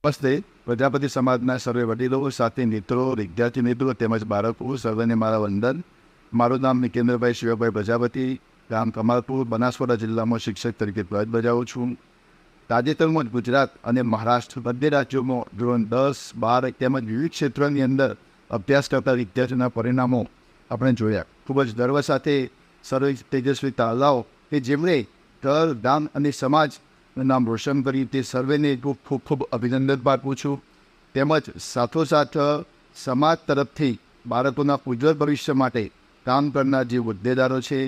નમસ્તે. પ્રજાપતિ સમાજના સર્વે વડીલો, સાથી મિત્રો, વિદ્યાર્થી મિત્રો તેમજ બાળકો સર્વેને મારા વંદન. મારું નામ નિકેન્દ્રભાઈ શિવભાઈ પ્રજાપતિ, ગામ કમાલપુર, બનાસકાંઠા જિલ્લામાં શિક્ષક તરીકે ફરજ બજાવું છું. તાજેતરમાં જ ગુજરાત અને મહારાષ્ટ્ર બંને રાજ્યોમાં ધોરણ 10, 12 તેમજ વિવિધ ક્ષેત્રોની અંદર અભ્યાસ કરતા વિદ્યાર્થીઓના પરિણામો આપણે જોયા. ખૂબ જ ગર્વ સાથે સર્વે તેજસ્વી તાલાઓ કે જેમણે ઘર, ગામ અને સમાજ નામ રોશન કરી, તે સર્વેને ખૂબ ખૂબ ખૂબ અભિનંદન પાઠવું છું. તેમજ સાથોસાથ સમાજ તરફથી બાળકોના ઉજ્જવળ ભવિષ્ય માટે કામ કરનાર જે હોદ્દેદારો છે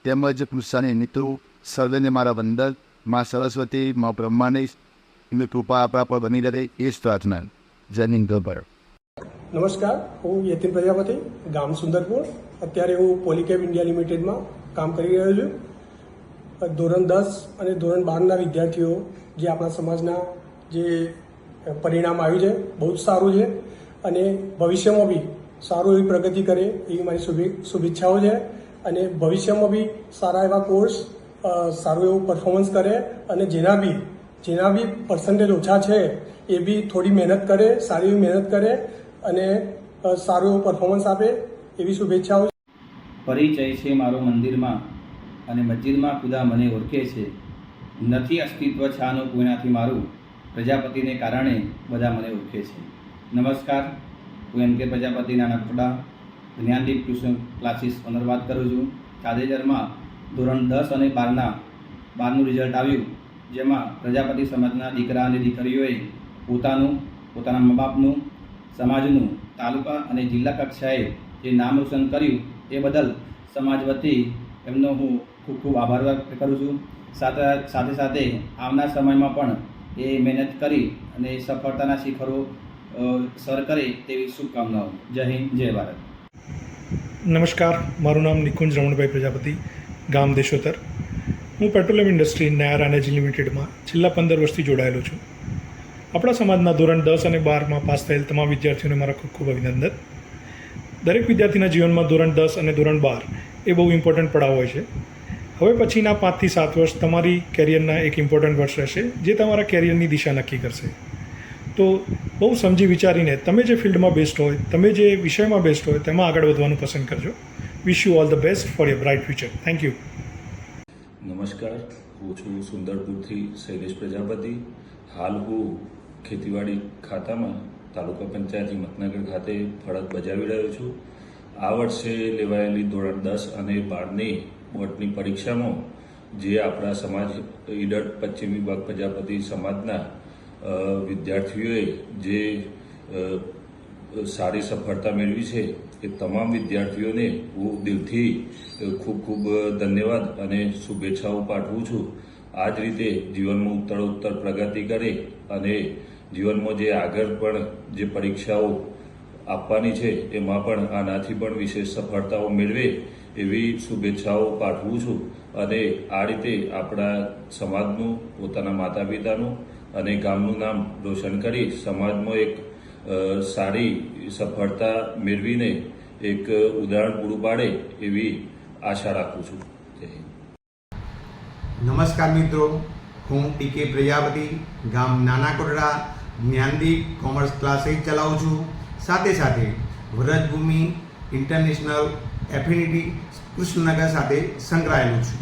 તેમજ પુરુષાની મિત્રો સર્વેને મારા વંદન. મા સરસ્વતી, મા બ્રહ્માની એમની કૃપા આપણા પર બની રહે એ જ પ્રાર્થના. જય હિન્દ ભાઈ. નમસ્કાર, હું યતિન પ્રજાપતિ, ગામ સુંદરપુર. અત્યારે હું પોલીકેબ ઇન્ડિયા લિમિટેડમાં કામ કરી રહ્યો છું. ધોરણ 10 અને ધોરણ 12ના વિદ્યાર્થીઓ જે આપણા સમાજના જે પરિણામ આવ્યું છે બહુ જ સારું છે અને ભવિષ્યમાં બી સારું એવી પ્રગતિ કરે એવી મારી શુભેચ્છાઓ છે. અને ભવિષ્યમાં બી સારા એવા કોર્સ, સારું એવું પરફોર્મન્સ કરે અને જેના બી પર્સન્ટેજ ઓછા છે એ બી થોડી મહેનત કરે, સારી એવી મહેનત કરે અને સારું એવું પરફોર્મન્સ આપે એવી શુભેચ્છાઓ. પરિચય છે મારો મંદિરમાં અને મસ્જિદમાં ખુદા મને ઓળખે છે. નથી અસ્તિત્વ છાનું કોઈનાથી મારું, પ્રજાપતિને કારણે બધા મને ઓળખે છે. નમસ્કાર, હું એમ કે પ્રજાપતિ નાનકડા જ્ઞાનદીપ ટ્યુશન ક્લાસીસ ઓનર વાત કરું છું. તાજેતરમાં ધોરણ 10 અને 12નું રિઝલ્ટ આવ્યું, જેમાં પ્રજાપતિ સમાજના દીકરા અને દીકરીઓએ પોતાના મા બાપનું, સમાજનું, તાલુકા અને જિલ્લા કક્ષાએ જે નામ રોશન કર્યું એ બદલ સમાજ વતી એમનો હું ખૂબ ખૂબ આભાર વ્યક્ત કરું છું. સાથે સાથે આવનાર સમયમાં પણ એ મહેનત કરી અને સફળતાના શિખરો સર કરે તેવી શુભકામનાઓ. જય હિન્દ, જય ભારત. નમસ્કાર, મારું નામ નિકુંજ રમણભાઈ પ્રજાપતિ, ગામ દેશોતર. હું પેટ્રોલિયમ ઇન્ડસ્ટ્રી નાયર એનર્જી લિમિટેડમાં છેલ્લા 15 વર્ષથી જોડાયેલો છું. આપણા સમાજના ધોરણ 10 અને 12માં પાસ થયેલ તમામ વિદ્યાર્થીઓને મારા ખૂબ ખૂબ અભિનંદન. દરેક વિદ્યાર્થીના જીવનમાં ધોરણ 10 અને ધોરણ 12 એ બહુ ઇમ્પોર્ટન્ટ પડાવ હોય છે. હવે પછીના 5 થી 7 વર્ષ તમારી કેરિયરના એક ઇમ્પોર્ટન્ટ વર્ષ રહેશે, જે તમારા કેરિયરની દિશા નક્કી કરશે. તો બહુ સમજી વિચારીને તમે જે ફિલ્ડમાં બેસ્ટ હોય, તમે જે વિષયમાં બેસ્ટ હોય તેમાં આગળ વધવાનું પસંદ કરજો. Wish you all the best for your bright future. Thank you. નમસ્કાર, હું છું સુંદરપુરથી શૈલેષ પ્રજાપતિ. હાલ હું ખેતીવાડી ખાતામાં તાલુકા પંચાયત હિંમતનગર ખાતે ફરજ બજાવી રહ્યો છું. આ વર્ષે લેવાયેલી ધોરણ 10 અને 12ની બોર્ડની પરીક્ષામાં જે આપણા સમાજ ઈડર પશ્ચિમ વિભાગ પ્રજાપતિ સમાજના વિદ્યાર્થીઓએ જે સારી સફળતા મેળવી છે એ તમામ વિદ્યાર્થીઓને હું દિલથી ખૂબ ખૂબ ધન્યવાદ અને શુભેચ્છાઓ પાઠવું છું. આ જ રીતે જીવનમાં ઉત્તરોત્તર પ્રગતિ કરે અને જીવનમાં જે આગળ પણ જે પરીક્ષાઓ આપવાની છે એમાં પણ આનાથી પણ વિશેષ સફળતાઓ મેળવે એવી શુભેચ્છાઓ પાઠવું છું. અને આ રીતે આપણા સમાજનું, પોતાના માતા પિતાનું અને ગામનું નામ રોશન કરી સમાજમાં એક સારી સફળતા મેળવીને એક ઉદાહરણ પૂરું પાડે એવી આશા રાખું છું. જય હિન્દ. નમસ્કાર મિત્રો, હું ટીકે પ્રજાપતિ, ગામ નાના કોટડા, જ્ઞાનદીપ કોમર્સ ક્લાસીસ ચલાવું છું. સાથે સાથે વ્રજભૂમિ ઇન્ટરનેશનલ એફિનિટી કૃષ્ણનગર સાથે સંકળાયેલું છું.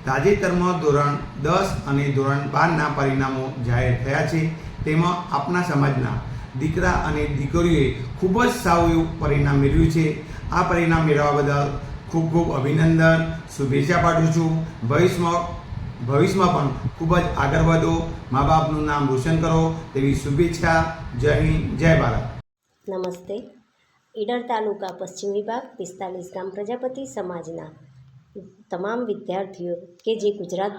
તાજેતરમાં ધોરણ 10 અને ધોરણ 12ના પરિણામો જાહેર થયા છે. તેમાં આપણા સમાજના દીકરા અને દીકરીઓએ ખૂબ જ સારું એવું પરિણામ મેળવ્યું છે. આ પરિણામ મેળવવા બદલ ખૂબ ખૂબ અભિનંદન, શુભેચ્છા પાઠવું છું. ભવિષ્યમાં પણ ખૂબ જ આગળ વધો, મા બાપનું નામ રોશન કરો તેવી શુભેચ્છા. જય હિન્દ, જય ભારત. નમસ્તે. ઈડર તાલુકા પશ્ચિમ વિભાગ 45 ગામ પ્રજાપતિ સમાજના તમામ વિદ્યાર્થીઓ કે જે ગુજરાત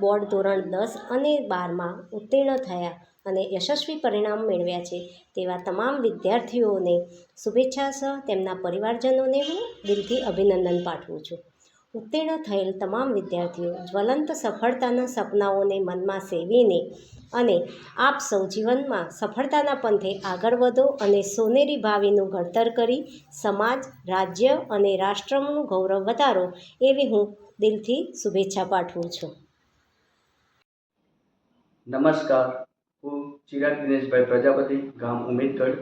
બોર્ડ ધોરણ 10 અને 12માં ઉત્તીર્ણ થયા અને યશસ્વી પરિણામ મેળવ્યા છે તેવા તમામ વિદ્યાર્થીઓને શુભેચ્છા સહ તેમના પરિવારજનોને હું દિલથી અભિનંદન પાઠવું છું. ઉત્તીર્ણ થયેલ તમામ વિદ્યાર્થીઓ જ્વલંત સફળતાના સપનાઓને મનમાં સેવીને અને આપ સૌ જીવનમાં સફળતાના પંથે આગળ વધો અને સોનેરી ભાવિનું ઘડતર કરી સમાજ, રાજ્ય અને રાષ્ટ્રનું ગૌરવ વધારો એવી હું દિલથી શુભેચ્છા પાઠવું છું. નમસ્કાર, હું ચિરાગ દિનેશભાઈ પ્રજાપતિ, ગામ ઉમેદગઢ.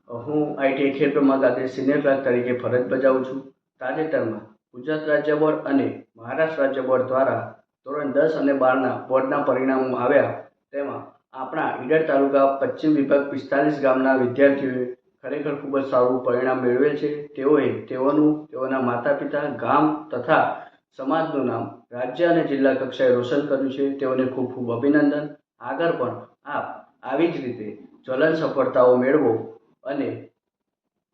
હું આઈટીઆઈ ખેડબ્રહ્મા ખાતે સિનિયર ક્લાર્ક તરીકે ફરજ બજાવું છું. તાજેતરમાં ગુજરાત રાજ્ય બોર્ડ અને મહારાષ્ટ્ર રાજ્ય બોર્ડ દ્વારા ધોરણ 10 અને 12ના બોર્ડના પરિણામો આવ્યા. તેમાં આપણા ઈડર તાલુકા પશ્ચિમ વિભાગ 45 ગામના વિદ્યાર્થીઓએ ખરેખર ખૂબ જ સારું પરિણામ મેળવેલ છે. તેઓએ તેઓના માતા પિતા, ગામ તથા સમાજનું નામ રાજ્ય અને જિલ્લા કક્ષાએ રોશન કર્યું છે. તેઓને ખૂબ ખૂબ અભિનંદન. આગળ પણ આપ આવી જ રીતે જ્વલંત સફળતાઓ મેળવો અને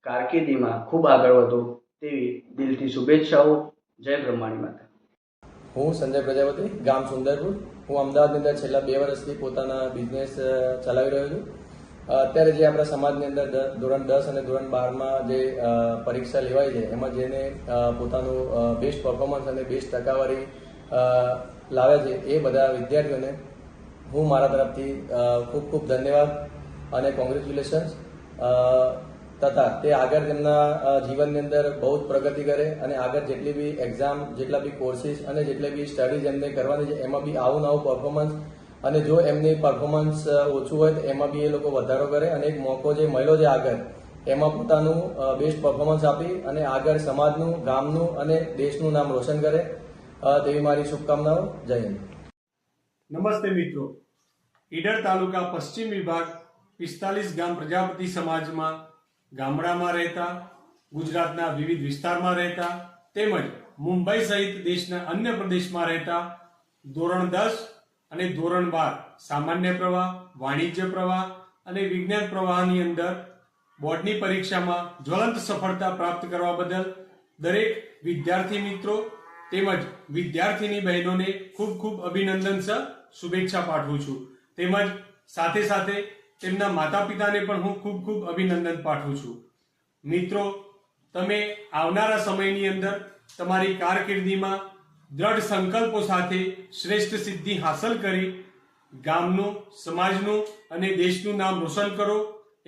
કારકિર્દીમાં ખૂબ આગળ વધો તેવી દિલથી શુભેચ્છાઓ. જય બ્રહ્માણી માતા. હું સંજય પ્રજાપતિ, ગામ સુંદરપુર. હું અમદાવાદની અંદર છેલ્લા 2 વર્ષથી પોતાના બિઝનેસ ચલાવી રહ્યો છું. અત્યારે જે આપણા સમાજની અંદર ધોરણ 10 અને ધોરણ 12માં જે પરીક્ષા લેવાય છે એમાં જેને પોતાનું બેસ્ટ પરફોર્મન્સ અને બેસ્ટ ટકાવારી લાવે છે એ બધા વિદ્યાર્થીઓને હું મારા તરફથી ખૂબ ખૂબ ધન્યવાદ અને કોંગ્રેચ્યુલેશન્સ. તથા તે આગળ તેમના જીવનની અંદર બહુ જ પ્રગતિ કરે અને આગળ જેટલી બી એક્ઝામ, જેટલા બી કોર્સિસ અને જેટલી બી સ્ટડીઝ એમને કરવાની છે એમાં બી આવું નવું પરફોર્મન્સ, અને જો એમની પરફોર્મન્સ ઓછું હોય તો એમાં બી એ લોકો વધારો કરે અને એક મોકો જે મળ્યો છે આગળ એમાં પોતાનું બેસ્ટ પરફોર્મન્સ આપી અને આગળ સમાજનું, ગામનું અને દેશનું નામ રોશન કરે તેવી મારી શુભકામનાઓ. જય હિન્દ. નમસ્તે મિત્રો. ઈડર તાલુકા પશ્ચિમ વિભાગ 45 ગામ પ્રજાપતિ સમાજમાં ગામડામાં રહેતા, ગુજરાતના વિવિધ વિસ્તારમાં રહેતા તેમજ મુંબઈ સહિત દેશના અન્ય પ્રદેશમાં રહેતા ધોરણ 10 અને ધોરણ 12 સામાન્ય પ્રવાહ, વાણિજ્ય પ્રવાહ અને વિજ્ઞાન પ્રવાહની અંદર બોર્ડની પરીક્ષામાં જ્વલંત સફળતા પ્રાપ્ત કરવા બદલ દરેક વિદ્યાર્થી મિત્રો તેમજ વિદ્યાર્થીની બહેનોને ખૂબ ખૂબ અભિનંદન સહ શુભેચ્છા પાઠવું છું. તેમજ સાથે સાથે તેમના માતા પિતાને પણ હું ખૂબ ખૂબ અભિનંદન પાઠવું છું. મિત્રો, તમે આવનારા સમયની અંદર તમારી કારકિર્દીમાં દ્રઢ સંકલ્પો સાથે શ્રેષ્ઠ સિદ્ધિ હાંસલ કરી ગામનું, સમાજનું અને દેશનું નામ રોશન કરો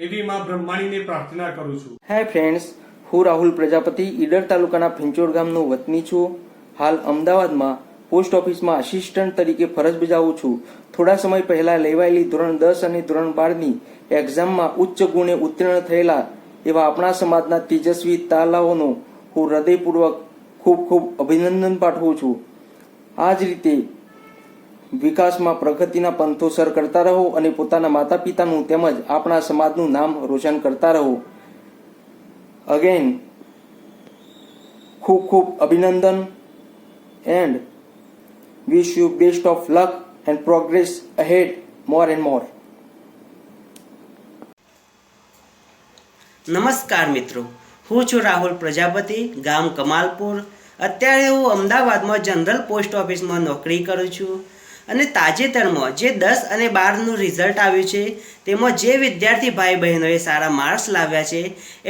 એવી માં બ્રહ્માણીને પ્રાર્થના કરું છું. હાય ફ્રેન્ડ્સ, હું રાહુલ પ્રજાપતિ ઈડર તાલુકાના ફિંચોડ ગામનો વતની છું. હાલ અમદાવાદમાં પોસ્ટ ઓફિસમાં આસિસ્ટન્ટ તરીકે ફરજ બજાવું છું. થોડા સમય પહેલા લેવાયેલી ધોરણ 10 અને ધોરણ 12ની એક્ઝામમાં ઉચ્ચ ગુણે ઉત્તીર્ણ થયેલા એવા આપણા સમાજના તેજસ્વી તાલાઓનો હું હૃદયપૂર્વક ખૂબ ખૂબ અભિનંદન પાઠવું છું. આ જ રીતે વિકાસમાં પ્રગતિના પંથો સર કરતા રહો અને પોતાના માતા પિતાનું તેમજ આપણા સમાજનું નામ રોશન કરતા રહો. અગેન ખૂબ ખૂબ અભિનંદન and wish you best of luck and progress ahead more and more. નમસ્કાર મિત્રો, હું છું રાહુલ પ્રજાપતિ, ગામ કમાલપુર. અત્યારે હું અમદાવાદમાં જનરલ પોસ્ટ ઓફિસમાં નોકરી કરું છું અને તાજેતરમાં જે 10 અને 12નું રિઝલ્ટ આવ્યું છે તેમાં જે વિદ્યાર્થી ભાઈ બહેનોએ સારા માર્ક્સ લાવ્યા છે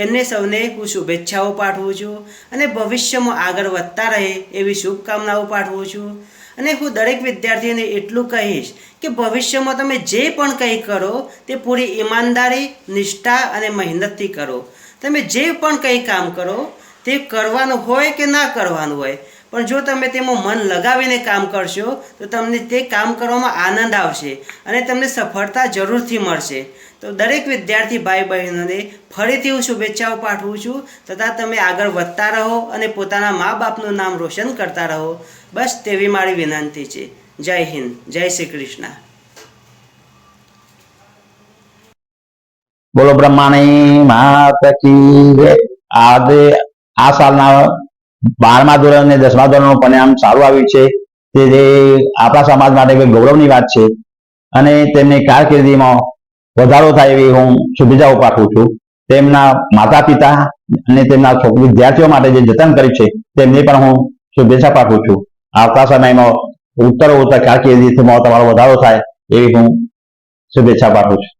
એમને સૌને હું શુભેચ્છાઓ પાઠવું છું અને ભવિષ્યમાં આગળ વધતા રહે એવી શુભકામનાઓ પાઠવું છું. અને હું દરેક વિદ્યાર્થીઓને એટલું કહીશ કે ભવિષ્યમાં તમે જે પણ કંઈ કરો તે પૂરી ઈમાનદારી, નિષ્ઠા અને મહેનતથી કરો. તમે જે પણ કંઈ કામ કરો તે કરવાનું હોય કે ના કરવાનું હોય, પણ જો તમે તેમાં મન લગાવીને કામ કરશો તો તમને તે કામ કરવામાં આનંદ આવશે અને તમને સફળતા જરૂરથી મળશે. તો દરેક વિદ્યાર્થી ભાઈ બહેનોને ફરીથી હું શુભેચ્છાઓ પાઠવું છું તથા તમે આગળ વધતા રહો અને પોતાના મા બાપનું નામ રોશન કરતા રહો. બસ તેવી મારી વિનંતી છે. જય હિન્દ, જય શ્રી કૃષ્ણ. બોલો બ્રહ્માણી માતા કી જય. આજે આ સાલના 12મા ધોરણ અને 10મા ધોરણનું પરિણામ સારું આવ્યું છે. તે આપણા સમાજ માટે એક ગૌરવની વાત છે અને તેમની કારકિર્દીમાં વધારો થાય એવી હું શુભેચ્છાઓ પાઠવું છું. તેમના માતા પિતા અને તેમના વિદ્યાર્થીઓ માટે જે જતન કર્યું છે તેમને પણ હું શુભેચ્છા પાઠવું છું. આવતા સમયમાં ઉત્તરોત્તર કારકિર્દીમાં તમારો વધારો થાય એવી હું શુભેચ્છા પાઠવું છું.